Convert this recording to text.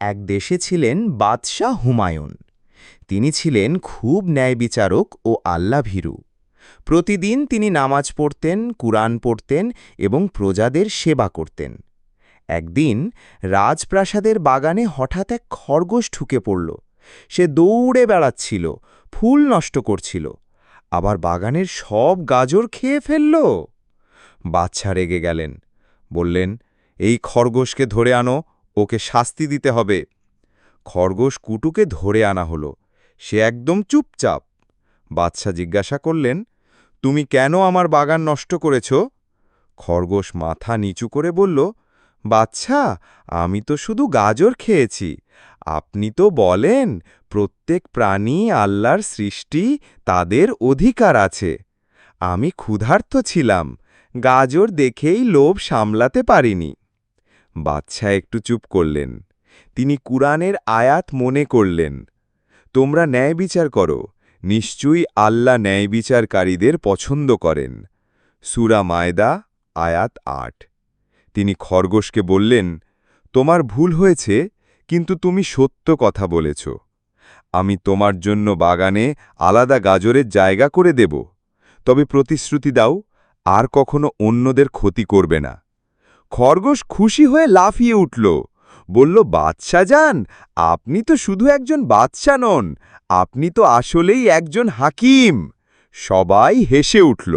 এক দেশে ছিলেন বাদশাহ হুমায়ুন। তিনি ছিলেন খুব ন্যায়বিচারক ও আল্লাভীরু। প্রতিদিন তিনি নামাজ পড়তেন, কুরআন পড়তেন এবং প্রজাদের সেবা করতেন। একদিন রাজপ্রাসাদের বাগানে হঠাৎ এক খরগোশ ঢুকে পড়ল। সে দৌড়ে বেড়াচ্ছিল, ফুল নষ্ট করছিল, আবার বাগানের সব গাজর খেয়ে ফেলল। বাদশা রেগে গেলেন, বললেন, এই খরগোশকে ধরে আনো, ওকে শাস্তি দিতে হবে। খরগোশ কুটুকে ধরে আনা হলো। সে একদম চুপচাপ। বাদশা জিজ্ঞাসা করলেন, তুমি কেন আমার বাগান নষ্ট করেছ? খরগোশ মাথা নিচু করে বলল, বাদশা, আমি তো শুধু গাজর খেয়েছি। আপনি তো বলেন প্রত্যেক প্রাণী আল্লাহর সৃষ্টি, তাদের অধিকার আছে। আমি ক্ষুধার্ত ছিলাম, গাজর দেখেই লোভ সামলাতে পারিনি। বাদশা একটু চুপ করলেন। তিনি কুরআনের আয়াত মনে করলেন, তোমরা ন্যায় বিচার করো, নিশ্চয়ই আল্লাহ ন্যায় বিচারকারীদের পছন্দ করেন। সূরা মায়দা আয়াত ৮। তিনি খরগোশকে বললেন, তোমার ভুল হয়েছে, কিন্তু তুমি সত্য কথা বলেছ। আমি তোমার জন্য বাগানে আলাদা গাজরের জায়গা করে দেব, তবে প্রতিশ্রুতি দাও আর কখনো অন্যদের ক্ষতি করবে না। খরগোশ খুশি হয়ে লাফিয়ে উঠল, বলল, বাদশা যান, আপনি তো শুধু একজন বাদশা নন, আপনি তো আসলেই একজন হাকিম। সবাই হেসে উঠল।